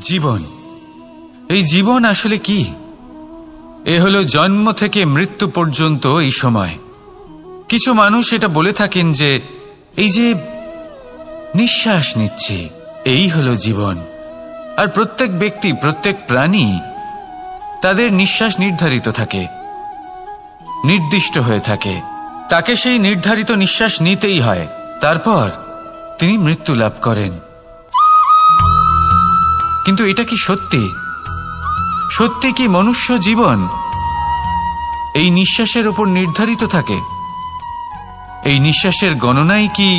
জীবন, এই জীবন আসলে কি? এ হলো জন্ম থেকে মৃত্যু পর্যন্ত এই সময়। কিছু মানুষ এটা বলে থাকেন যে এই যে নিঃশ্বাস নিচ্ছে এই হলো জীবন। আর প্রত্যেক ব্যক্তি, প্রত্যেক প্রাণী, তাদের নিঃশ্বাস নির্ধারিত থাকে, নির্দিষ্ট হয়ে থাকে। তাকে সেই নির্ধারিত নিঃশ্বাস নিতেই হয়, তারপর তিনি মৃত্যু লাভ করেন। কিন্তু এটা কি সত্যি? সত্যি কি মনুষ্য জীবন এই নিঃশ্বাসের উপর নির্ধারিত থাকে? এই নিঃশ্বাসের গণনাই কি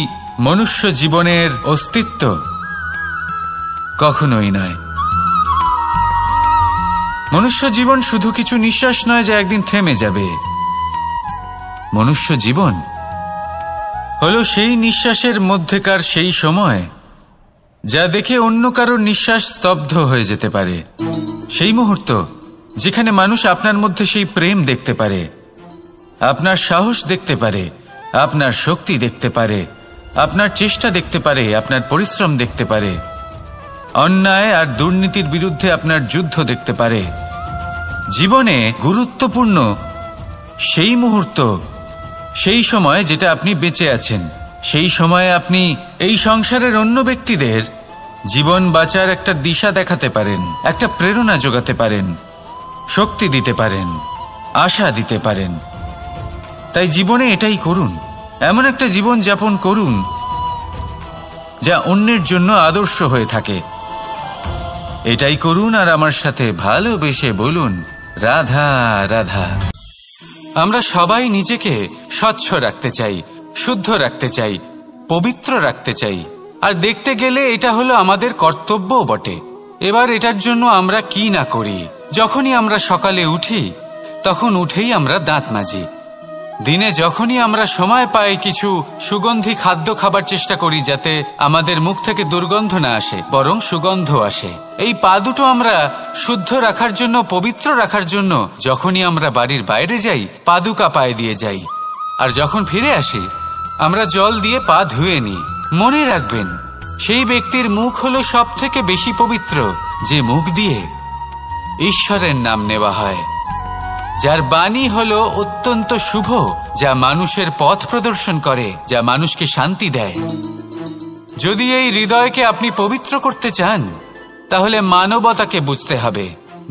মনুষ্য জীবনের অস্তিত্ব? কখনোই নয়। মনুষ্য জীবন শুধু কিছু নিঃশ্বাস নয় যা একদিন থেমে যাবে। মনুষ্য জীবন হলো সেই নিঃশ্বাসের মধ্যেকার সেই সময় যা দেখে অন্য কারোর নিঃশ্বাস স্তব্ধ হয়ে যেতে পারে। সেই মুহূর্ত যেখানে মানুষ আপনার মধ্যে সেই প্রেম দেখতে পারে, আপনার সাহস দেখতে পারে, আপনার শক্তি দেখতে পারে, আপনার চেষ্টা দেখতে পারে, আপনার পরিশ্রম দেখতে পারে, অন্যায় আর দুর্নীতির বিরুদ্ধে আপনার যুদ্ধ দেখতে পারে। জীবনে গুরুত্বপূর্ণ সেই মুহূর্ত, সেই সময় যেটা আপনি বেঁচে আছেন। সেই সময়ে আপনি এই সংসারের অন্য ব্যক্তিদের জীবন বাঁচার একটা দিশা দেখাতে পারেন, একটা প্রেরণা যোগাতে পারেন, শক্তি দিতে পারেন, আশা দিতে পারেন। তাই জীবনে এটাই করুন, এমন একটা জীবন যাপন করুন যা অন্যের জন্য আদর্শ হয়ে থাকে। এটাই করুন আর আমার সাথে ভালোবেসে বলুন, রাধা রাধা। আমরা সবাই নিজেকে স্বচ্ছ রাখতে চাই, শুদ্ধ রাখতে চাই, পবিত্র রাখতে চাই। আর দেখতে গেলে এটা হলো আমাদের কর্তব্যও বটে। এবার এটার জন্য আমরা কি না করি। যখনই আমরা সকালে উঠি তখন উঠেই আমরা দাঁত মাজি। দিনে যখনই আমরা সময় পাই কিছু সুগন্ধি খাদ্য খাবার চেষ্টা করি যাতে আমাদের মুখ থেকে দুর্গন্ধ না আসে, বরং সুগন্ধ আসে। এই পা দুটো আমরা শুদ্ধ রাখার জন্য, পবিত্র রাখার জন্য যখনই আমরা বাড়ির বাইরে যাই পাদুকা পায়ে দিয়ে যাই, আর যখন ফিরে আসি আমরা জল দিয়ে পা ধুয়ে নিই। মনে রাখবেন, সেই ব্যক্তির মুখ হলো সব থেকে বেশি পবিত্র যে মুখ দিয়ে ঈশ্বরের নাম নেওয়া হয়, যার বাণী হলো অত্যন্ত শুভ, যা মানুষের পথ প্রদর্শন করে, যা মানুষকে শান্তি দেয়। যদি এই হৃদয়কে আপনি পবিত্র করতে চান তাহলে মানবতাকে বুঝতে হবে,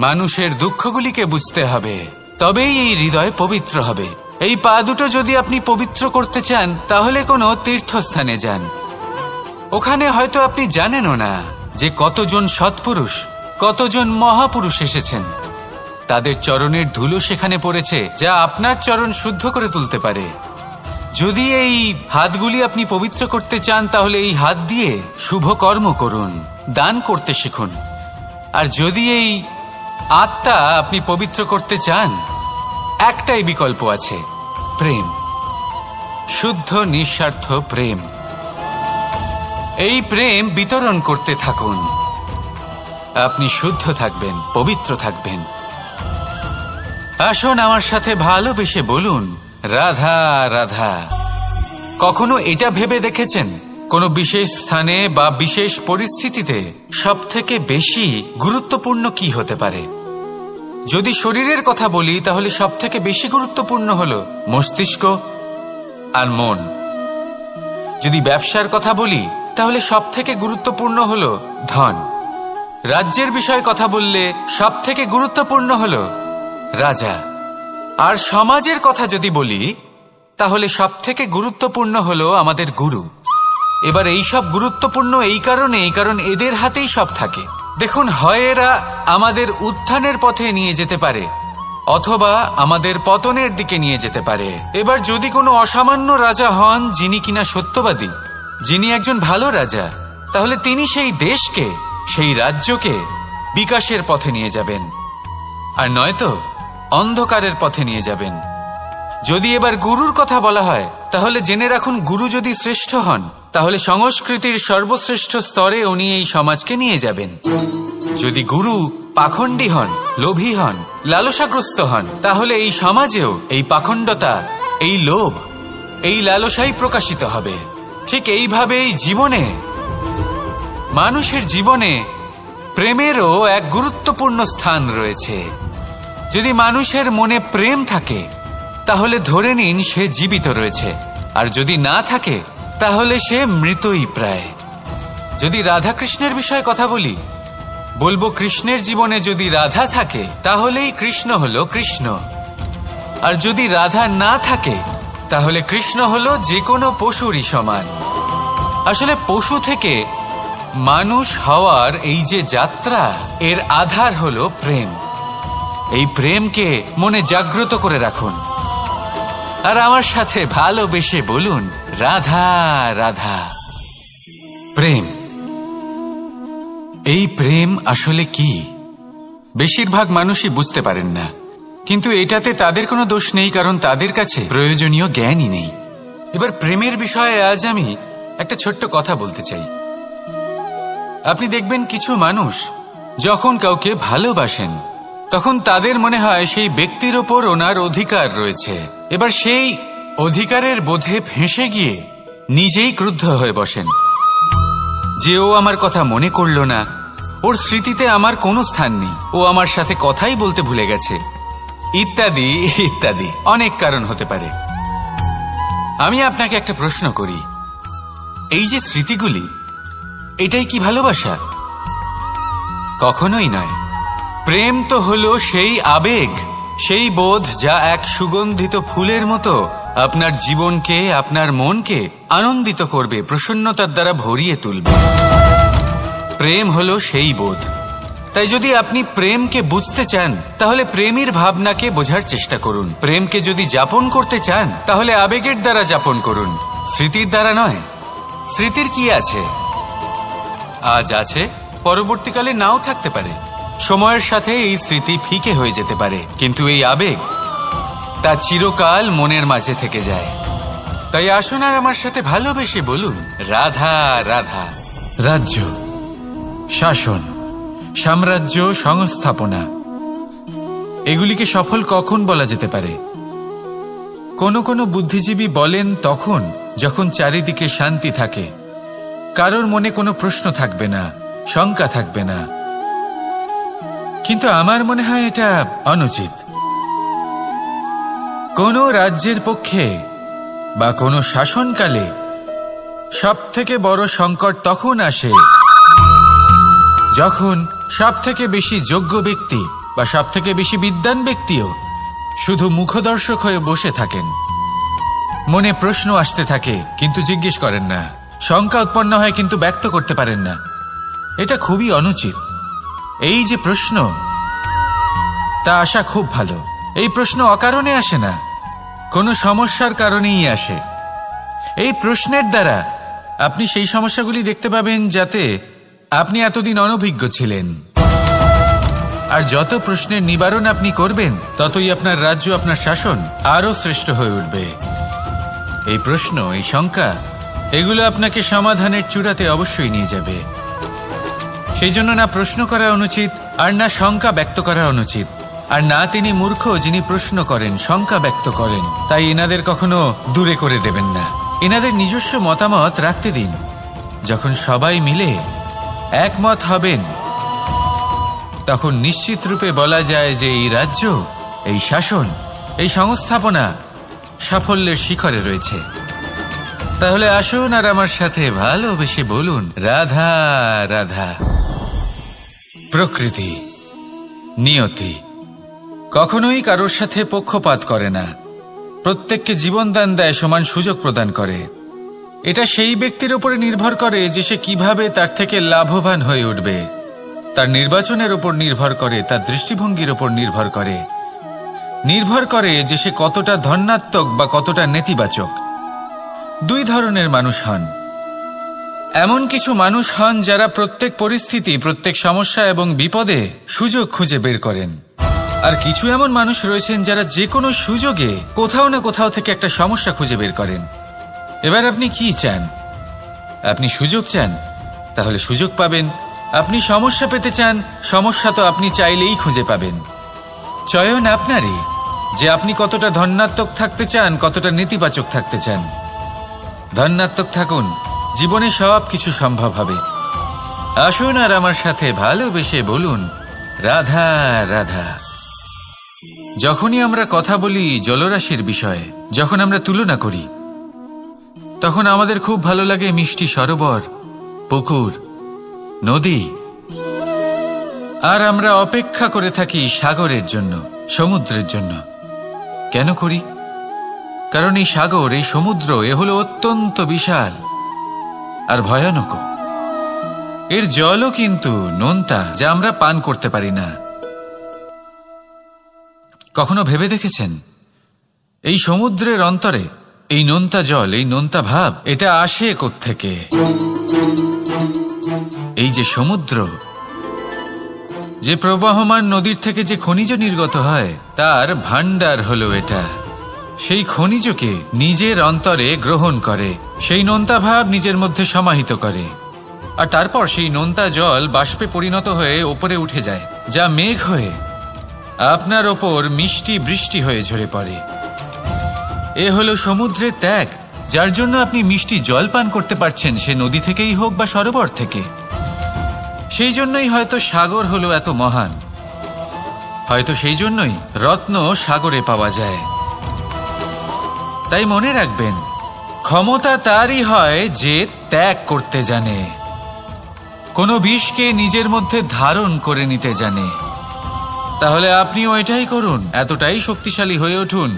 মানুষের দুঃখগুলিকে বুঝতে হবে, তবেই এই হৃদয় পবিত্র হবে। এই পা দুটো যদি আপনি পবিত্র করতে চান তাহলে কোনো তীর্থস্থানে যান। ওখানে হয়তো আপনি জানেনও না যে কতজন সৎপুরুষ, কতজন মহাপুরুষ এসেছেন। তাদের চরণের ধুলো সেখানে পড়েছে যা আপনার চরণ শুদ্ধ করে তুলতে পারে। যদি এই হাতগুলি আপনি পবিত্র করতে চান তাহলে এই হাত দিয়ে শুভ কর্ম করুন, দান করতে শিখুন। আর যদি এই আত্মা আপনি পবিত্র করতে চান, একটাই বিকল্প আছে, প্রেম, শুদ্ধ নিঃস্বার্থ প্রেম। এই প্রেম বিতরণ করতে থাকুন। আপনি শুদ্ধ থাকবেন, পবিত্র থাকবেন। আসুন আমার সাথে ভালোবেসে বলুন, রাধা রাধা। কখনো এটা ভেবে দেখেছেন কোনো বিশেষ স্থানে বা বিশেষ পরিস্থিতিতে সবথেকে বেশি গুরুত্বপূর্ণ কি হতে পারে? যদি শরীরের কথা বলি তাহলে সবথেকে বেশি গুরুত্বপূর্ণ হলো মস্তিষ্ক আর মন। যদি ব্যবসার কথা বলি তাহলে সবথেকে গুরুত্বপূর্ণ হলো ধন। রাজ্যের বিষয়ে কথা বললে সবথেকে গুরুত্বপূর্ণ হলো রাজা। আর সমাজের কথা যদি বলি তাহলে সবথেকে গুরুত্বপূর্ণ হলো আমাদের গুরু। এবার এই সব গুরুত্বপূর্ণ এই কারণ এদের হাতেই সব থাকে। দেখুন, হয় এরা আমাদের উত্থানের পথে নিয়ে যেতে পারে অথবা আমাদের পতনের দিকে নিয়ে যেতে পারে। এবার যদি কোনো অসামান্য রাজা হন যিনি কিনা সত্যবাদী, যিনি একজন ভালো রাজা, তাহলে তিনি সেই দেশকে, সেই রাজ্যকে বিকাশের পথে নিয়ে যাবেন, আর নয়তো অন্ধকারের পথে নিয়ে যাবেন। যদি এবার গুরুর কথা বলা হয় তাহলে জেনে রাখুন, গুরু যদি শ্রেষ্ঠ হন তাহলে সংস্কৃতির সর্বশ্রেষ্ঠ স্তরে উনি এই সমাজকে নিয়ে যাবেন। যদি গুরু পাখণ্ডী হন, লোভী হন, লালসাগ্রস্ত হন, তাহলে এই সমাজেও এই পাখণ্ডতা, এই লোভ, এই লালসাই প্রকাশিত হবে। ঠিক এইভাবেই জীবনে, মানুষের জীবনে প্রেমেরও এক গুরুত্বপূর্ণ স্থান রয়েছে। যদি মানুষের মনে প্রেম থাকে তাহলে ধরে নিন সে জীবিত রয়েছে, আর যদি না থাকে তাহলে সে মৃতই প্রায়। যদি রাধা কৃষ্ণের বিষয়ে কথা বলবো কৃষ্ণের জীবনে যদি রাধা থাকে তাহলেই কৃষ্ণ হলো কৃষ্ণ, আর যদি রাধা না থাকে তাহলে কৃষ্ণ হলো যে কোনো পশুরই সমান। আসলে পশু থেকে মানুষ হওয়ার এই যে যাত্রা, এর আধার হলো প্রেম। এই প্রেমকে মনে জাগ্রত করে রাখুন আর আমার সাথে ভালোবেসে বলুন, রাধা রাধা। প্রেম, এই প্রেম আসলে কি? বেশিরভাগ মানুষই বুঝতে পারেন না, কিন্তু এটাতে তাদের কোনো দোষ নেই, কারণ তাদের কাছে প্রয়োজনীয় জ্ঞানই নেই। এবার প্রেমের বিষয়ে আজ আমি একটা ছোট্ট কথা বলতে চাই। আপনি দেখবেন কিছু মানুষ যখন কাউকে ভালোবাসেন তখন তাদের মনে হয় সেই ব্যক্তির ওপর ওনার অধিকার রয়েছে। এবার সেই অধিকারের বোধে ফেঁসে গিয়ে নিজেই ক্রুদ্ধ হয়ে বসেন যে ও আমার কথা মনে করল না, ওর স্মৃতিতে আমার কোনো স্থান নেই, ও আমার সাথে কথাই বলতে ভুলে গেছে, ইত্যাদি ইত্যাদি অনেক কারণ হতে পারে। আমি আপনাকে একটা প্রশ্ন করি, এই যে স্মৃতিগুলি, এটাই কি ভালোবাসা? কখনোই নয়। প্রেম তো হলো সেই আবেগ, সেই বোধ যা এক সুগন্ধিত ফুলের মতো আপনার জীবনকে, আপনার মনকে আনন্দিত করবে, প্রসন্নতার দ্বারা ভরিয়ে তুলবে। প্রেম হলো সেই বোধ। তাই যদি আপনি প্রেমকে বুঝতে চান তাহলে প্রেমের ভাবনাকে বোঝার চেষ্টা করুন। প্রেমকে যদি যাপন করতে চান তাহলে আবেগের দ্বারা যাপন করুন, স্মৃতির দ্বারা নয়। স্মৃতির কি আছে? আজ আছে, পরবর্তীকালে নাও থাকতে পারে। সময়ের সাথে এই স্মৃতি ফিকে হয়ে যেতে পারে, কিন্তু এই আবেগ তা চিরকাল মনের মাঝে থেকে যায়। তাই আসুন আর আমার সাথে ভালোবেসে বলুন, রাধা রাধা। রাজ্য, শাসন, সাম্রাজ্য, সংস্থাপনা, এগুলিকে সফল কখন বলা যেতে পারে? কোনো কোনো বুদ্ধিজীবী বলেন তখন যখন চারিদিকে শান্তি থাকে, কারোর মনে কোনো প্রশ্ন থাকবে না, শঙ্কা থাকবে না। কিন্তু আমার মনে হয় এটা অনুচিত। কোনো রাজ্যের পক্ষে বা কোনো শাসনকালে সবথেকে বড় সংকট তখন আসে যখন সবথেকে বেশি যোগ্য ব্যক্তি বা সবথেকে বেশি বিদ্বান ব্যক্তিও শুধু মুখদর্শক হয়ে বসে থাকেন। মনে প্রশ্ন আসতে থাকে কিন্তু জিজ্ঞেস করেন না, শঙ্কা উৎপন্ন হয় কিন্তু ব্যক্ত করতে পারেন না। এটা খুবই অনুচিত। এই যে প্রশ্ন, তা আসা খুব ভালো। এই প্রশ্ন অকারণে আসে না, কোনো সমস্যার কারণেই আসে। এই প্রশ্নের দ্বারা আপনি সেই সমস্যাগুলি দেখতে পাবেন যাতে আপনি এতদিন অনভিজ্ঞ ছিলেন। আর যত প্রশ্নের নিবারণ আপনি করবেন ততই আপনার রাজ্য, আপনার শাসন আরো শ্রেষ্ঠ হয়ে উঠবে। এই প্রশ্ন, এই শঙ্কা, এগুলো আপনাকে সমাধানের চূড়াতে অবশ্যই নিয়ে যাবে। সেই জন্য না প্রশ্ন করা অনুচিত, আর না শঙ্কা ব্যক্ত করা অনুচিত, আর না তিনি মূর্খ যিনি প্রশ্ন করেন, শঙ্কা ব্যক্ত করেন। তাই এনাদের কখনো দূরে করে দেবেন না, এনাদের নিজস্ব মতামত রাখতে দিন। যখন সবাই মিলে একমত হবেন তখন নিশ্চিত রূপে বলা যায় যে এই রাজ্য, এই শাসন, এই সংস্থাপনা সাফল্যের শিখরে রয়েছে। তাহলে আসুন আর আমার সাথে ভালোবেসে বলুন, রাধা রাধা। প্রকৃতি, নিয়তি কখনোই কারোর সাথে পক্ষপাত করে না, প্রত্যেককে জীবনদান দেয়, সমান সুযোগ প্রদান করে। এটা সেই ব্যক্তির উপরে নির্ভর করে যে সে কিভাবে তার থেকে লাভবান হয়ে উঠবে। তার নির্বাচনের উপর নির্ভর করে, তার দৃষ্টিভঙ্গির উপর নির্ভর করে যে সে কতটা ধনাত্মক বা কতটা নেতিবাচক। দুই ধরনের মানুষ হন। এমন কিছু মানুষ হন যারা প্রত্যেক পরিস্থিতি, প্রত্যেক সমস্যা এবং বিপদে সুযোগ খুঁজে বের করেন। আর কিছু এমন মানুষ রয়েছেন যারা যে কোনো সুযোগে কোথাও না কোথাও থেকে একটা সমস্যা খুঁজে বের করেন। এবার আপনি কি চান? আপনি সুযোগ চান, তাহলে সুযোগ পাবেন। আপনি সমস্যা পেতে চান, সমস্যা তো আপনি চাইলেই খুঁজে পাবেন। চয়ন আপনারই যে আপনি কতটা ধনাত্মক থাকতে চান, কতটা নেতিবাচক থাকতে চান। ধনাত্মক থাকুন, জীবনে সব কিছু সম্ভব হবে। আসুন আর আমার সাথে ভালোবেসে বলুন রাধা রাধা। যখনই আমরা কথা বলি জলরাশির বিষয়ে, যখন আমরা তুলনা করি, তখন আমাদের খুব ভালো লাগে মিষ্টি সরোবর, পুকুর, নদী। আর আমরা অপেক্ষা করে থাকি সাগরের জন্য, সমুদ্রের জন্য। কেন করি? কারণ এই সাগর, এই সমুদ্র, এ হলো অত্যন্ত বিশাল আর ভয়ানক। এর জলও কিন্তু নোনতা, যা আমরা পান করতে পারি না। কখনো ভেবে দেখেছেন এই সমুদ্রের অন্তরে এই নোনতা জল, এই নোনতা ভাব, এটা আসে কোত্থেকে? এই যে সমুদ্র, যে প্রবাহমান নদীর থেকে যে খনিজ নির্গত হয়, তার ভান্ডার হলো এটা। সেই খনিজকে নিজের অন্তরে গ্রহণ করে, সেই নোনতা ভাব নিজের মধ্যে সমাহিত করে, আর তারপর সেই নোনতা জল বাষ্পে পরিণত হয়ে ওপরে উঠে যায়, যা মেঘ হয়ে আপনার ওপর মিষ্টি বৃষ্টি হয়ে ঝরে পড়ে। এ হলো সমুদ্রের ত্যাগ, যার জন্য আপনি মিষ্টি জল পান করতে পারছেন, সে নদী থেকেই হোক বা সরোবর থেকে। সেই জন্যই হয়তো সাগর হলো এত মহান, হয়তো সেই জন্যই রত্ন সাগরে পাওয়া যায়। তাই মনে রাখবেন, ক্ষমতা তারই হয় যে ত্যাগ করতে জানে, কোনো বিষকে নিজের মধ্যে ধারণ করে নিতে জানে। তাহলে আপনিও এটাই করুন, এতটাই শক্তিশালী হয়ে উঠুন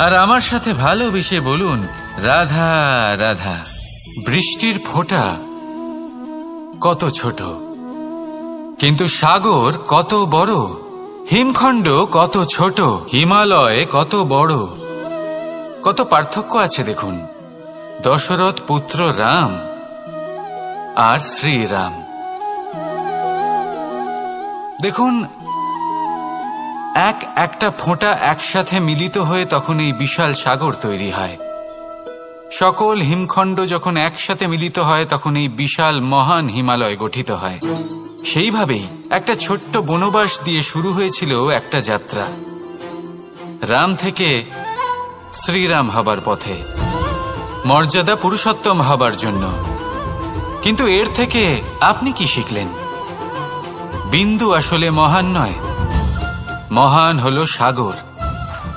আর আমার সাথে ভালোবেসে বলুন রাধা রাধা। বৃষ্টির ফোঁটা কত ছোট, কিন্তু সাগর কত বড়, হিমখণ্ড কত ছোট, হিমালয় কত বড়। কত পার্থক্য আছে দেখুন, দশরথ পুত্র রাম আর শ্রীরাম। দেখুন, একটা ফোঁটা একসাথে মিলিত হয়ে তখন এই বিশাল সাগর তৈরি হয়। সকল হিমখণ্ড যখন একসাথে মিলিত হয় তখন এই বিশাল মহান হিমালয় গঠিত হয়। সেইভাবেই একটা ছোট্ট বনবাস দিয়ে শুরু হয়েছিল একটা যাত্রা, রাম থেকে শ্রীরাম হবার পথে, মর্যাদা পুরুষোত্তম হবার জন্য। কিন্তু এর থেকে আপনি কি শিখলেন? বিন্দু আসলে মহান নয়, মহান হলো সাগর।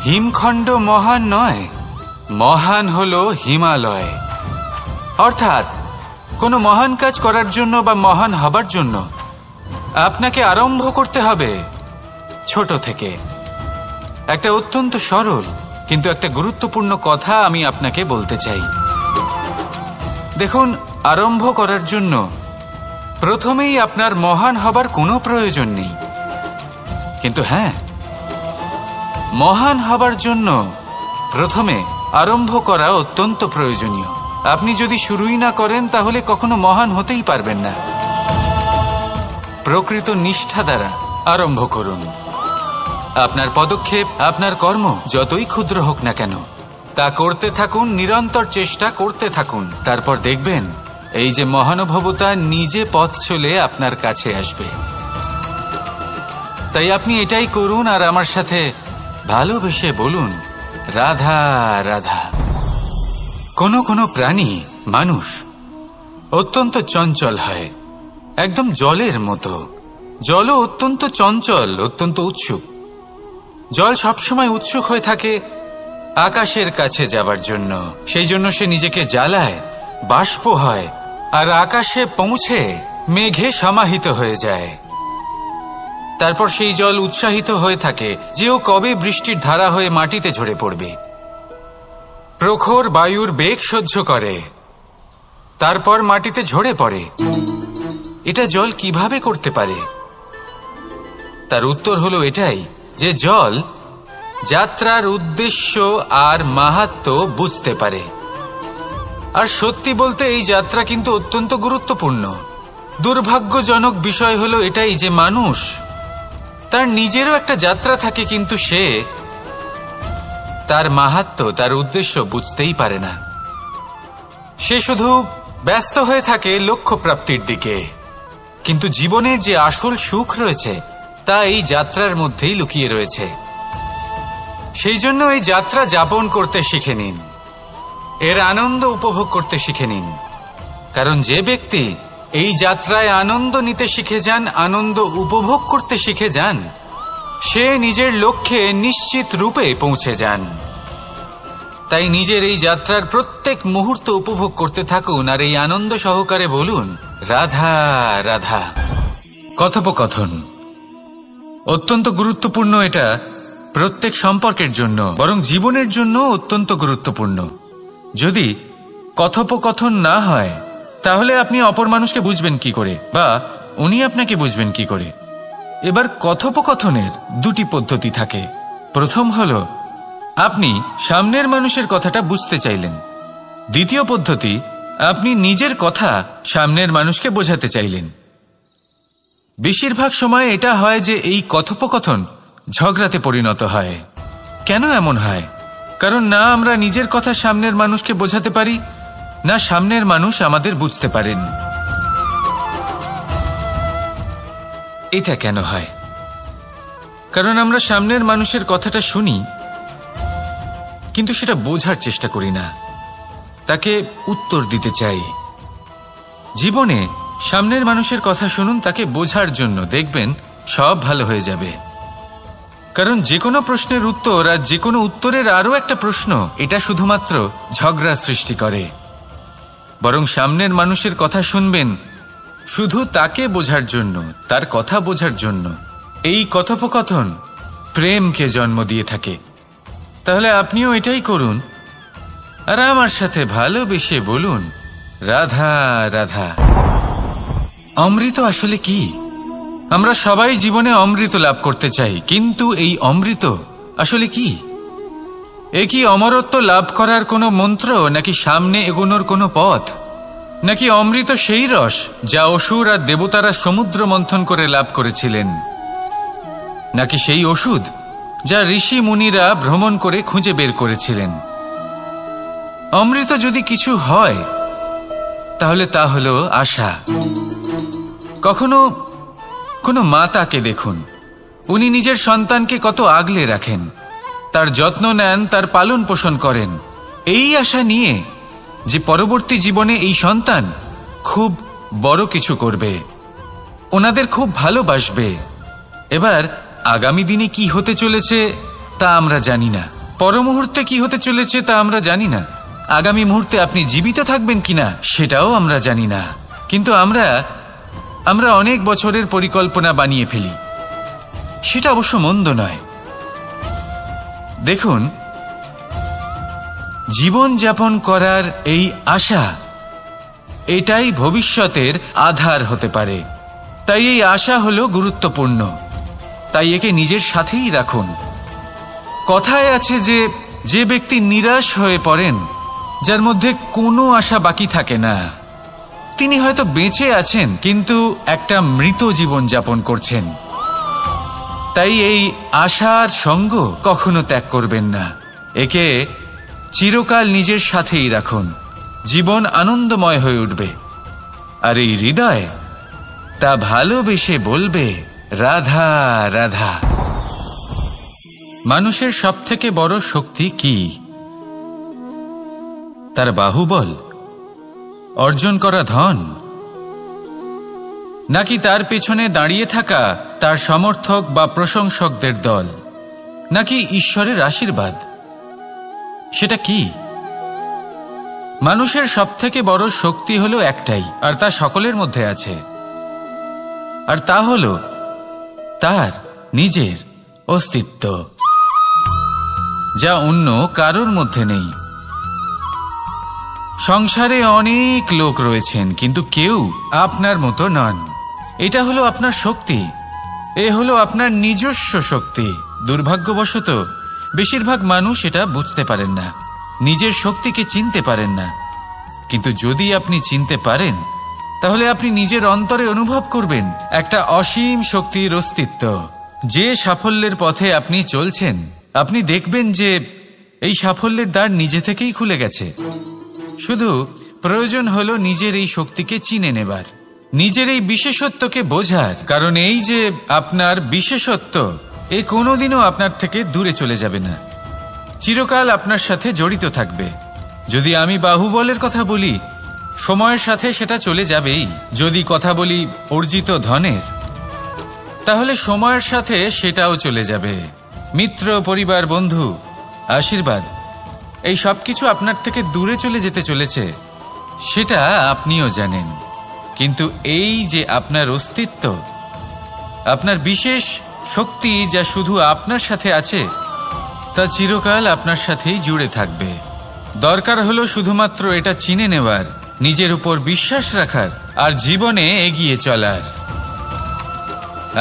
হিমখণ্ড মহান নয়, মহান হলো হিমালয়। অর্থাৎ কোনো মহান কাজ করার জন্য বা মহান হবার জন্য আপনাকে আরম্ভ করতে হবে ছোট থেকে। একটা অত্যন্ত সরল কিন্তু একটা গুরুত্বপূর্ণ কথা আমি আপনাকে বলতে চাই। দেখুন, আরম্ভ করার জন্য প্রথমেই আপনার মহান হবার কোনো প্রয়োজন নেই, কিন্তু হ্যাঁ, মহান হবার জন্য প্রথমে আরম্ভ করা অত্যন্ত প্রয়োজনীয়। আপনি যদি শুরুই না করেন তাহলে কখনো মহান হতেই পারবেন না। প্রকৃত নিষ্ঠা দ্বারা আরম্ভ করুন। আপনার পদক্ষেপ, আপনার কর্ম যতই ক্ষুদ্র হোক না কেন, তা করতে থাকুন, নিরন্তর চেষ্টা করতে থাকুন। তারপর দেখবেন এই যে মহানুভবতা নিজে পথ চলে আপনার কাছে আসবে। তাই আপনি এটাই করুন আর আমার সাথে ভালোবেসে বলুন রাধা রাধা। কোনো প্রাণী, মানুষ অত্যন্ত চঞ্চল হয়, একদম জলের মতো। জলও অত্যন্ত চঞ্চল, অত্যন্ত উৎসুক। জল সবসময় উৎসুক হয়ে থাকে আকাশের কাছে যাবার জন্য। সেই জন্য সে নিজেকে জ্বালায়, বাষ্প হয় আর আকাশে পৌঁছে মেঘে সমাহিত হয়ে যায়। তারপর সেই জল উৎসাহিত হয়ে থাকে যে ও কবে বৃষ্টির ধারা হয়ে মাটিতে ঝরে পড়বে। প্রখর বায়ুর বেগ সহ্য করে, তারপর মাটিতে ঝরে পড়ে। এটা জল কিভাবে করতে পারে? তার উত্তর হলো এটাই যে জল যাত্রার উদ্দেশ্য আর মাহাত্ম্য বুঝতে পারে। আর সত্যি বলতে এই যাত্রা কিন্তু অত্যন্ত গুরুত্বপূর্ণ। দুর্ভাগ্যজনক বিষয় হলো এটাই যে মানুষ তার নিজেরও একটা যাত্রা থাকে, কিন্তু সে তার মাহাত্ম্য, তার উদ্দেশ্য বুঝতেই পারে না। সে শুধু ব্যস্ত হয়ে থাকে লক্ষ্য প্রাপ্তির দিকে, কিন্তু জীবনের যে আসল সুখ রয়েছে তা এই যাত্রার মধ্যেই লুকিয়ে রয়েছে। সেই জন্য এই যাত্রা যাপন করতে শিখে নিন, এর আনন্দ উপভোগ করতে শিখে নিন। কারণ যে ব্যক্তি এই যাত্রায় আনন্দ নিতে শিখে যান, আনন্দ উপভোগ করতে শিখে যান, সে নিজের লক্ষ্যে নিশ্চিত রূপে পৌঁছে যান। তাই নিজের এই যাত্রার প্রত্যেক মুহূর্ত উপভোগ করতে থাকুন আর এই আনন্দ সহকারে বলুন, রাধা রাধা। কথোপকথন অত্যন্ত গুরুত্বপূর্ণ। এটা প্রত্যেক সম্পর্কের জন্য, বরং জীবনের জন্য অত্যন্ত গুরুত্বপূর্ণ। যদি কথোপকথন না হয় তাহলে আপনি অপর মানুষকে বুঝবেন কি করে, বা উনি আপনাকে বুঝবেন কি করে? এবার কথোপকথনের দুটি পদ্ধতি থাকে। প্রথম হলো আপনি সামনের মানুষের কথাটা বুঝতে চাইলেন। দ্বিতীয় পদ্ধতি, আপনি নিজের কথা সামনের মানুষকে বোঝাতে চাইলেন। বেশিরভাগ সময় এটা হয় যে এই কথোপকথন ঝগড়াতে পরিণত হয়। কেন এমন হয়? কারণ না আমরা নিজের কথা সামনের মানুষকে বোঝাতে পারি, না সামনের মানুষ আমাদের বুঝতে পারেন। এটা কেন হয়? কারণ আমরা সামনের মানুষের কথাটা শুনি, কিন্তু সেটা বোঝার চেষ্টা করি না, তাকে উত্তর দিতে চাই। জীবনে সামনের মানুষের কথা শুনুন তাকে বোঝার জন্য, দেখবেন সব ভালো হয়ে যাবে। কারণ যে কোনো প্রশ্নের উত্তর আর যে কোনো উত্তরের আরও একটা প্রশ্ন, এটা শুধুমাত্র ঝগড়া সৃষ্টি করে। বরং সামনের মানুষের কথা শুনবেন শুধু তাকে বোঝার জন্য, তার কথা বোঝার জন্য। এই কথোপকথন প্রেমকে জন্ম দিয়ে থাকে। তাহলে আপনিও এটাই করুন আর আমার সাথে ভালোবেসে বলুন, রাধা রাধা। অমৃত আসলে কি? আমরা সবাই জীবনে অমৃত লাভ করতে চাই, কিন্তু এই অমৃত আসলে কি? এ কি অমরত্ব লাভ করার কোনো মন্ত্র, নাকি সামনে এগোনোর কোনো পথ? নাকি অমৃত সেই রস যা অসুর আর দেবতারা সমুদ্র মন্থন করে লাভ করেছিলেন? নাকি সেই ওষুধ যা ঋষি মুনিরা ভ্রমণ করে খুঁজে বের করেছিলেন? অমৃত যদি কিছু হয় তাহলে তা হলো আশা। কখনো কোনো মাতাকে দেখুন, উনি নিজের সন্তানকে কত আগলে রাখেন, তার যত্ন নেন, তার পালন পোষণ করেন, এই আশা নিয়ে যে পরবর্তী জীবনে এই সন্তান খুব বড় কিছু করবে, ওনাদের খুব ভালোবাসবে। এবার আগামী দিনে কি হতে চলেছে তা আমরা জানি না, পর মুহূর্তে কি হতে চলেছে তা আমরা জানি না, আগামী মুহূর্তে আপনি জীবিত থাকবেন কিনা সেটাও আমরা জানি না। কিন্তু আমরা অনেক বছরের পরিকল্পনা বানিয়ে ফেলি। সেটা অবশ্য মন্দ নয়। দেখুন, জীবন যাপন করার এই আশা, এটাই ভবিষ্যতের আধার হতে পারে। তাই এই আশা হলো গুরুত্বপূর্ণ, তাই একে নিজের সাথেই রাখুন। কথায় আছে যে ব্যক্তি নিরাশ হয়ে পড়েন, যার মধ্যে কোনো আশা বাকি থাকে না, তিনি হয়তো বেঁচে আছেন কিন্তু একটা মৃত জীবন যাপন করছেন। তাই এই আশার সঙ্গ কখনো ত্যাগ করবেন না, একে চিরকাল নিজের সাথেই রাখুন। জীবন আনন্দময় হয়ে উঠবে, আর এই হৃদয় তা ভালোবেসে বলবে, রাধা রাধা। মানুষের সবথেকে বড় শক্তি কি? তার বাহুবল, অর্জন করা ধন, নাকি তার পেছনে দাঁড়িয়ে থাকা তার সমর্থক বা প্রশংসকদের দল, নাকি ঈশ্বরের আশীর্বাদ? সেটা কি? মানুষের সবথেকে বড় শক্তি হলো একটাই, আর তা সকলের মধ্যে আছে, আর তা হলো তার নিজের অস্তিত্ব, যা অন্য কারোর মধ্যে নেই। সংসারে অনেক লোক রয়েছেন, কিন্তু কেউ আপনার মতো নন। এটা হলো আপনার শক্তি, এ হলো আপনার নিজস্ব শক্তি। দুর্ভাগ্যবশত বেশিরভাগ মানুষ এটা বুঝতে পারেন না, নিজের শক্তিকে চিনতে পারেন না। কিন্তু যদি আপনি চিনতে পারেন, তাহলে আপনি নিজের অন্তরে অনুভব করবেন একটা অসীম শক্তির অস্তিত্ব। যে সাফল্যের পথে আপনি চলছেন, আপনি দেখবেন যে এই সাফল্যের দ্বার নিজে থেকেই খুলে গেছে। শুধু প্রয়োজন হলো নিজের এই শক্তিকে চিনে নেবার, নিজের এই বিশেষত্বকে বোঝার। কারণ এই যে আপনার বিশেষত্ব, এ কোনোদিনও আপনার থেকে দূরে চলে যাবে না, চিরকাল আপনার সাথে জড়িত থাকবে। যদি আমি বাহুবলের কথা বলি, সময়ের সাথে সেটা চলে যাবেই। যদি কথা বলি অর্জিত ধনের, তাহলে সময়ের সাথে সেটাও চলে যাবে। মিত্র, পরিবার, বন্ধু, আশীর্বাদ, এই সব কিছু আপনার থেকে দূরে চলে যেতে চলেছে, সেটা আপনিও জানেন। কিন্তু এই যে আপনার অস্তিত্ব, আপনার বিশেষ শক্তি যা শুধু আপনার সাথে আছে, তা চিরকাল আপনার সাথেই জুড়ে থাকবে। দরকার হলো শুধুমাত্র এটা চিনে নেওয়ার, নিজের উপর বিশ্বাস রাখার আর জীবনে এগিয়ে চলার।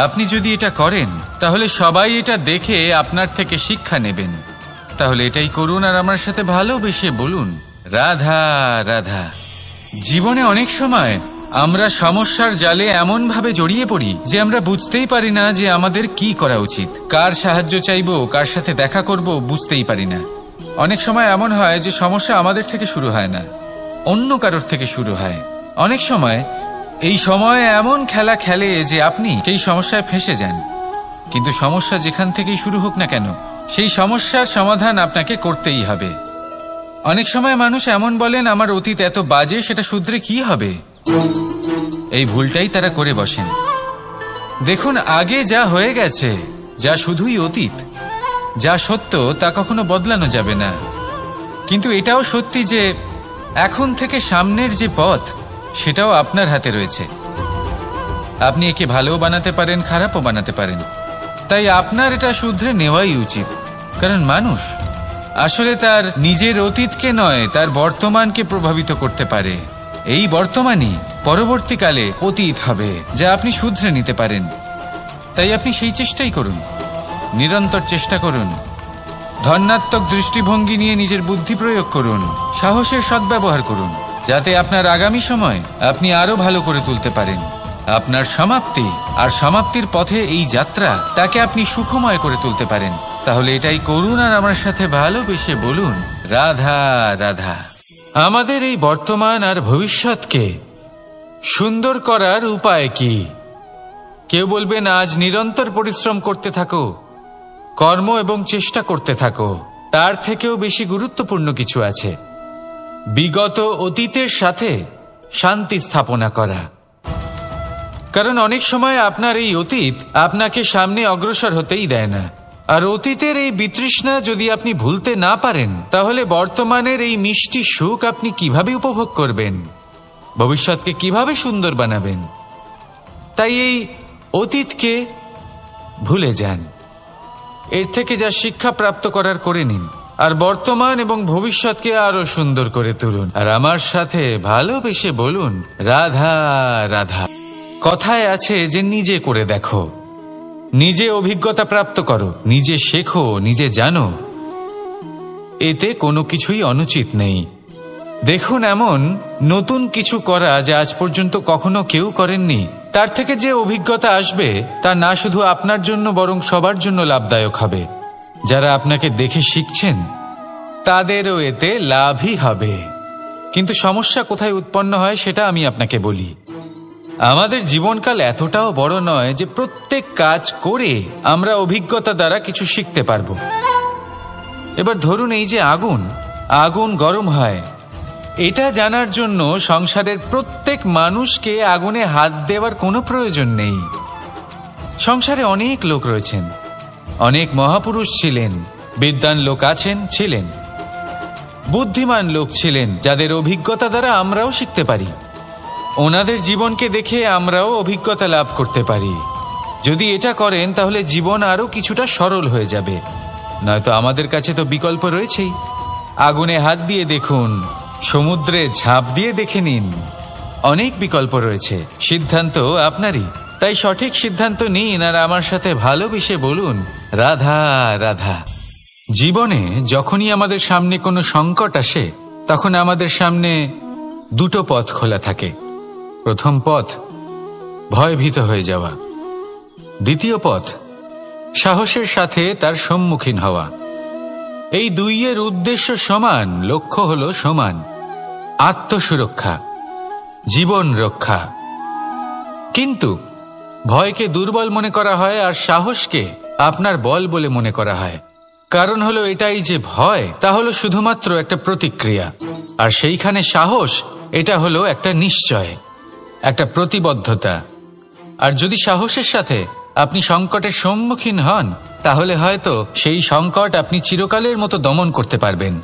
আপনি যদি এটা করেন, তাহলে সবাই এটা দেখে আপনার থেকে শিক্ষা নেবেন। তাহলে এটাই করুন আর আমার সাথে ভালোবেসে বলুন, রাধা রাধা। জীবনে অনেক সময় আমরা সমস্যার জালে এমন ভাবে জড়িয়ে পড়ি যে আমরা বুঝতেই পারি না যে আমাদের কি করা উচিত, কার সাহায্য চাইবো, কার সাথে দেখা করব, বুঝতেই পারি না। অনেক সময় এমন হয় যে সমস্যা আমাদের থেকে শুরু হয় না, অন্য কারোর থেকে শুরু হয়। অনেক সময় এই সময় এমন খেলা খেলে যে আপনি সেই সমস্যায় ফেঁসে যান। কিন্তু সমস্যা যেখান থেকেই শুরু হোক না কেন, সেই সমস্যার সমাধান আপনাকে করতেই হবে। অনেক সময় মানুষ এমন বলেন, আমার অতীত এত বাজে, সেটা শুধরে কি হবে। এই ভুলটাই তারা করে বসেন। দেখুন, আগে যা হয়ে গেছে, যা শুধুই অতীত, যা সত্য তা কখনো বদলানো যাবে না। কিন্তু এটাও সত্যি যে এখন থেকে সামনের যে পথ, সেটাও আপনার হাতে রয়েছে। আপনি একে ভালোও বানাতে পারেন, খারাপও বানাতে পারেন। তাই আপনার এটা শুধরে নেওয়াই উচিত। কারণ মানুষ আসলে তার নিজের অতীতকে নয়, তার বর্তমানকে প্রভাবিত করতে পারে। এই বর্তমানই পরবর্তীকালে অতীত হবে, যা আপনি শুধরে নিতে পারেন। তাই আপনি সেই চেষ্টাই করুন, নিরন্তর চেষ্টা করুন। ধনাত্মক দৃষ্টিভঙ্গি নিয়ে নিজের বুদ্ধি প্রয়োগ করুন, সাহসের সদ্ব্যবহার করুন, যাতে আপনার আগামী সময় আপনি আরো ভালো করে তুলতে পারেন। আপনার সমাপ্তি আর সমাপ্তির পথে এই যাত্রা, তাকে আপনি সুখময় করে তুলতে পারেন। তাহলে এটাই করুন আর আমার সাথে ভালোবেসে বলুন, রাধা রাধা। আমাদের এই বর্তমান আর ভবিষ্যৎকে সুন্দর করার উপায় কি? কেউ বলবেন, আজ নিরন্তর পরিশ্রম করতে থাকো, কর্ম এবং চেষ্টা করতে থাকো। তার থেকেও বেশি গুরুত্বপূর্ণ কিছু আছে, বিগত অতীতের সাথে শান্তি স্থাপনা করা। কারণ অনেক সময় আপনার এই অতীত আপনাকে সামনে অগ্রসর হতেই দেয় না। আর অতীতের এই বিতৃষ্ণা যদি আপনি ভুলতে না পারেন, তাহলে বর্তমানের এই মিষ্টি সুখ আপনি কিভাবে উপভোগ করবেন, ভবিষ্যৎকে কিভাবে সুন্দর বানাবেন? তাই এই অতীতকে ভুলে যান, এর থেকে যা শিক্ষা প্রাপ্ত করার করে নিন, আর বর্তমান এবং ভবিষ্যৎকে আরো সুন্দর করে তুলুন। আর আমার সাথে ভালোবেসে বলুন, রাধা রাধা। কথায় আছে যে নিজে করে দেখো, নিজে অভিজ্ঞতা প্রাপ্ত করো, নিজে শেখো, নিজে জানো। এতে কোনো কিছুই অনুচিত নেই। দেখুন, এমন নতুন কিছু করা যা আজ পর্যন্ত কখনো কেউ করেননি, তার থেকে যে অভিজ্ঞতা আসবে তা না শুধু আপনার জন্য বরং সবার জন্য লাভদায়ক হবে। যারা আপনাকে দেখে শিখছেন তাদেরও এতে লাভই হবে। কিন্তু সমস্যা কোথায় উৎপন্ন হয় সেটা আমি আপনাকে বলি। আমাদের জীবনকাল এতটাও বড় নয় যে প্রত্যেক কাজ করে আমরা অভিজ্ঞতা দ্বারা কিছু শিখতে পারবো। এবার ধরুন, এই যে আগুন গরম হয়, এটা জানার জন্য সংসারের প্রত্যেক মানুষকে আগুনে হাত দেওয়ার কোনো প্রয়োজন নেই। সংসারে অনেক লোক রয়েছেন, অনেক মহাপুরুষ ছিলেন, বিদ্বান লোক ছিলেন, বুদ্ধিমান লোক ছিলেন, যাদের অভিজ্ঞতা দ্বারা আমরাও শিখতে পারি। ওনাদের জীবনকে দেখে আমরাও অভিজ্ঞতা লাভ করতে পারি। যদি এটা করেন তাহলে জীবন আরো কিছুটা সরল হয়ে যাবে। নয়তো আমাদের কাছে তো বিকল্প রয়েছেই। আগুনে হাত দিয়ে দেখুন, সমুদ্রে ঝাঁপ দিয়ে দেখে নিন, অনেক বিকল্প রয়েছে। সিদ্ধান্ত আপনারই। তাই সঠিক সিদ্ধান্ত নিন আর আমার সাথে ভালোবেসে বলুন, রাধা রাধা। জীবনে যখনই আমাদের সামনে কোনো সংকট আসে, তখন আমাদের সামনে দুটো পথ খোলা থাকে। প্রথম পথ ভয়ভীত হয়ে যাওয়া, দ্বিতীয় পথ সাহসের সাথে তার সম্মুখীন হওয়া। এই দুইয়ের উদ্দেশ্য সমান, লক্ষ্য হলো সমান, আত্মসুরক্ষা, জীবন রক্ষা। কিন্তু ভয়কে দুর্বল মনে করা হয় আর সাহসকে আপনার বল বলে মনে করা হয়। কারণ হলো এটাই যে ভয় তা হলো শুধুমাত্র একটা প্রতিক্রিয়া, আর সেইখানে সাহস এটা হলো একটা নিশ্চয়, একটা প্রতিবদ্ধতা। আর যদি সাহসের সাথে আপনি সংকটের সম্মুখীন হন, তাহলে হয়তো সেই সংকট আপনি চিরকালের মতো দমন করতে পারবেন।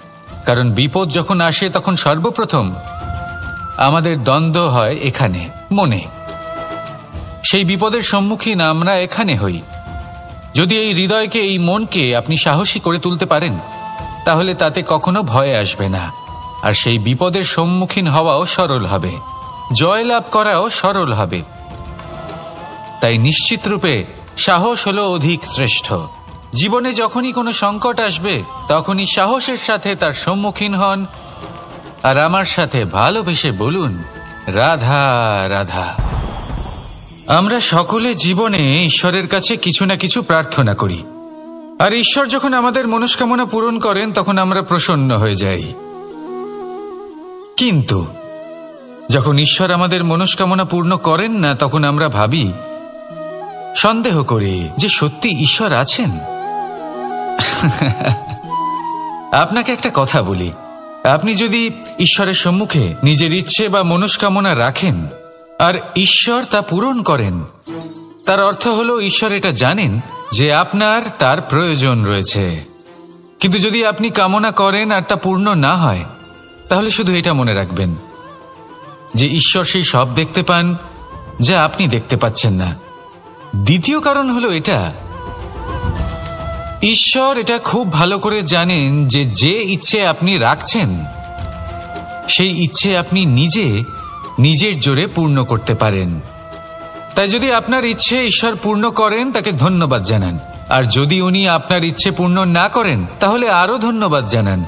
কারণ বিপদ যখন আসে তখন সর্বপ্রথম আমাদের দ্বন্দ্ব হয় এখানে, মনে। সেই বিপদের সম্মুখীন আমরা এখানে হই। যদি এই হৃদয়কে, এই মনকে আপনি সাহসী করে তুলতে পারেন, তাহলে তাতে কখনো ভয় আসবে না। আর সেই বিপদের সম্মুখীন হওয়াও সরল হবে, জয়লাভ করাও সরল হবে। তাই নিশ্চিত রূপে সাহস হলো অধিক শ্রেষ্ঠ। জীবনে যখনই কোনো সংকট আসবে, তখনই সাহসের সাথে তার সম্মুখীন হন, আর আমার সাথে ভালোবেসে বলুন, রাধা রাধা। আমরা সকলে জীবনে ঈশ্বরের কাছে কিছু না কিছু প্রার্থনা করি, আর ঈশ্বর যখন আমাদের মনস্কামনা পূরণ করেন তখন আমরা প্রসন্ন হয়ে যাই। কিন্তু যখন ঈশ্বর আমাদের মনস্কামনা পূর্ণ করেন না, তখন আমরা ভাবি, সন্দেহ করি যে সত্যি ঈশ্বর আছেন। আপনাকে একটা কথা বলি, আপনি যদি ঈশ্বরের সম্মুখে নিজের ইচ্ছে বা মনস্কামনা রাখেন আর ঈশ্বর তা পূরণ করেন, তার অর্থ হলো ঈশ্বর এটা জানেন যে আপনার তার প্রয়োজন রয়েছে। কিন্তু যদি আপনি কামনা করেন আর তা পূর্ণ না হয়, তাহলে শুধু এটা মনে রাখবেন যে ঈশ্বর সেই সব দেখতে পান যা আপনি দেখতে পাচ্ছেন না। দ্বিতীয় কারণ হলো এটা, ঈশ্বর এটা খুব ভালো করে জানেন যে যে ইচ্ছে আপনি রাখছেন, সেই ইচ্ছে আপনি নিজের জোরে পূর্ণ করতে পারেন। তাই যদি আপনার ইচ্ছে ঈশ্বর পূর্ণ করেন, তাকে ধন্যবাদ জানান। আর যদি উনি আপনার ইচ্ছে পূর্ণ না করেন, তাহলে আরো ধন্যবাদ জানান।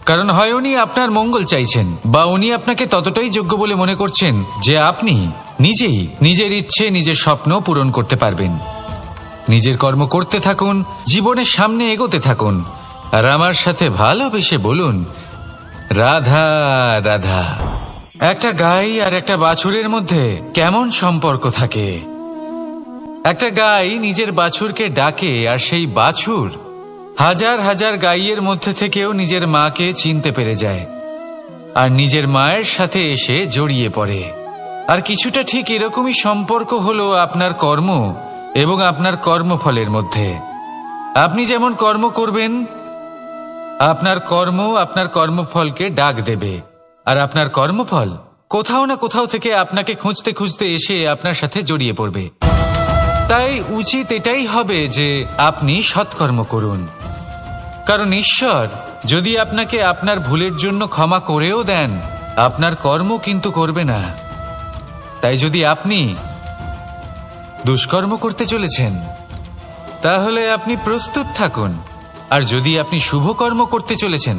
কারণ হয় উনি আপনার মঙ্গল চাইছেন, বা উনি আপনাকে ততটাই যোগ্য বলে মনে করছেন যে আপনি নিজেই নিজের ইচ্ছে, নিজের স্বপ্ন পূরণ করতে পারবেন। নিজের কর্ম করতে থাকুন, জীবনের সামনে এগোতে থাকুন, আর আমার সাথে ভালোবেসে বলুন, রাধা রাধা। একটা গাই আর একটা বাছুরের মধ্যে কেমন সম্পর্ক থাকে? একটা গাই নিজের বাছুরকে ডাকে, আর সেই বাছুর হাজার হাজার গাইয়ের মধ্যে থেকেও নিজের মাকে চিনতে পেরে যায়, আর নিজের মায়ের সাথে এসে জড়িয়ে পড়ে। আর কিছুটা ঠিক এরকমই সম্পর্ক হলো আপনার কর্ম এবং আপনার কর্মফলের মধ্যে। আপনি যেমন কর্ম করবেন, আপনার কর্ম আপনার কর্মফলকে ডাক দেবে, আর আপনার কর্মফল কোথাও না কোথাও থেকে আপনাকে খুঁজতে খুঁজতে এসে আপনার সাথে জড়িয়ে পড়বে। তাই উচিত এটাই হবে যে আপনি সৎকর্ম করুন। কারণ ঈশ্বর যদি আপনাকে আপনার ভুলের জন্য ক্ষমা করেও দেন, আপনার কর্ম কিন্তু করবে না। তাই যদি আপনি দুষ্কর্ম করতে চলেছেন, তাহলে আপনি প্রস্তুত থাকুন। আর যদি আপনি শুভ কর্ম করতে চলেছেন,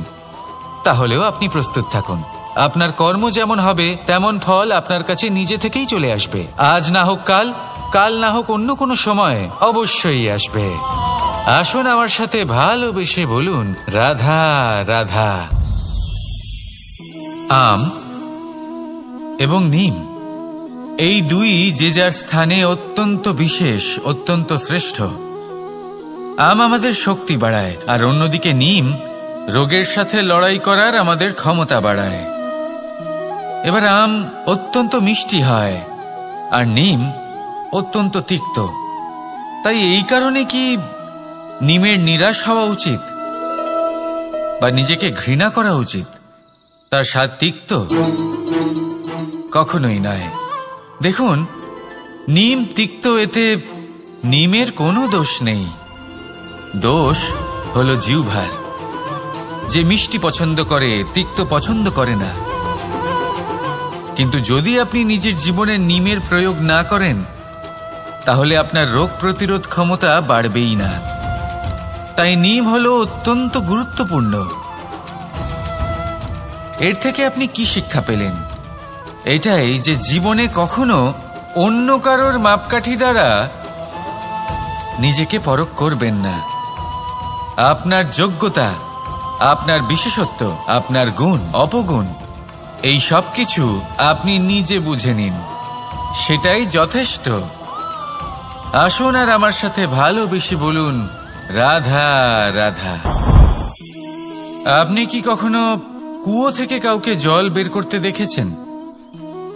তাহলেও আপনি প্রস্তুত থাকুন। আপনার কর্ম যেমন হবে, তেমন ফল আপনার কাছে নিজে থেকেই চলে আসবে। আজ না হোক কাল, কাল না হোক অন্য কোনো সময়, অবশ্যই আসবে। আসুন আমার সাথে ভালোবেসে বলুন, রাধা রাধা। আম এবং নিম, এই দুই যে যার স্থানে অত্যন্ত বিশেষ, অত্যন্ত শ্রেষ্ঠ। আম আমাদের শক্তি বাড়ায়, আর অন্যদিকে নিম রোগের সাথে লড়াই করার আমাদের ক্ষমতা বাড়ায়। এবার আম অত্যন্ত মিষ্টি হয়, আর নিম অত্যন্ত তিক্ত। তাই এই কারণে কি নিমের নিরাশ হওয়া উচিত বা নিজেকে ঘৃণা করা উচিত? তার স্বাদ তিক্ত? কখনোই নয়। দেখুন, নিম তিক্ত, এতে নিমের কোনো দোষ নেই। দোষ হলো জিহ্বার, যে মিষ্টি পছন্দ করে, তিক্ত পছন্দ করে না। কিন্তু যদি আপনি নিজের জীবনে নিমের প্রয়োগ না করেন, তাহলে আপনার রোগ প্রতিরোধ ক্ষমতা বাড়বেই না। তাই নিম হলো অত্যন্ত গুরুত্বপূর্ণ। এর থেকে আপনি কি শিক্ষা পেলেন? এটাই যে জীবনে কখনো অন্য কারোর মাপকাঠি দ্বারা নিজেকে পরখ করবেন না। আপনার যোগ্যতা, আপনার বিশেষত্ব, আপনার গুণ, অপগুণ, এই সব কিছু আপনি নিজে বুঝে নিন, সেটাই যথেষ্ট। আসুন আর আমার সাথে ভালোবেসে বলুন, রাধা রাধা। আপনি কি কখনো কুয়ো থেকে কাউকে জল বের করতে দেখেছেন?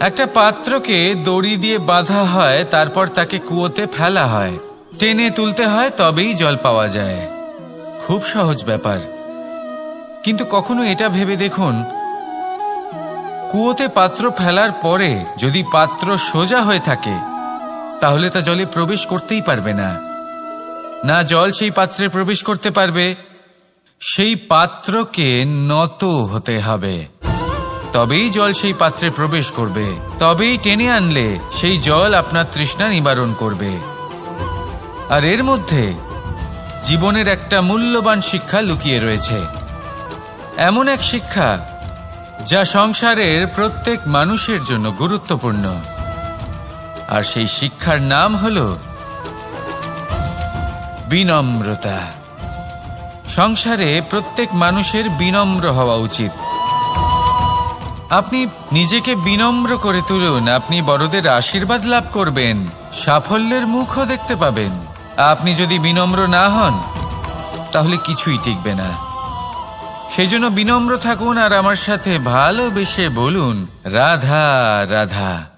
একটা পাত্রকে দড়ি দিয়ে বাঁধা হয়, তারপর তাকে কুয়োতে ফেলা হয়, টেনে তুলতে হয়, তবেই জল পাওয়া যায়। খুব সহজ ব্যাপার। কিন্তু কখনো এটা ভেবে দেখুন, কুয়োতে পাত্র ফেলার পরে যদি পাত্র সোজা হয়ে থাকে তাহলে তা জলে প্রবেশ করতেই পারবে না। না জল সেই পাত্রে প্রবেশ করতে পারবে, সেই পাত্রকে নত হতে হবে, তবেই জল সেই পাত্রে প্রবেশ করবে, তবেই টেনে আনলে সেই জল আপনার তৃষ্ণা নিবারণ করবে। আর এর মধ্যে জীবনের একটা মূল্যবান শিক্ষা লুকিয়ে রয়েছে, এমন এক শিক্ষা যা সংসারের প্রত্যেক মানুষের জন্য গুরুত্বপূর্ণ। আর সেই শিক্ষার নাম হল বিনম্রতা। সংসারে প্রত্যেক মানুষের বিনম্র হওয়া উচিত। আপনি নিজেকে বিনম্র করে তুলুন, আপনি বড়দের আশীর্বাদ লাভ করবেন, সাফল্যের মুখও দেখতে পাবেন। আপনি যদি বিনম্র না হন তাহলে কিছুই টিকবে না। সেই জন্য বিনম্র থাকুন আর আমার সাথে ভালোবেসে বলুন রাধা রাধা।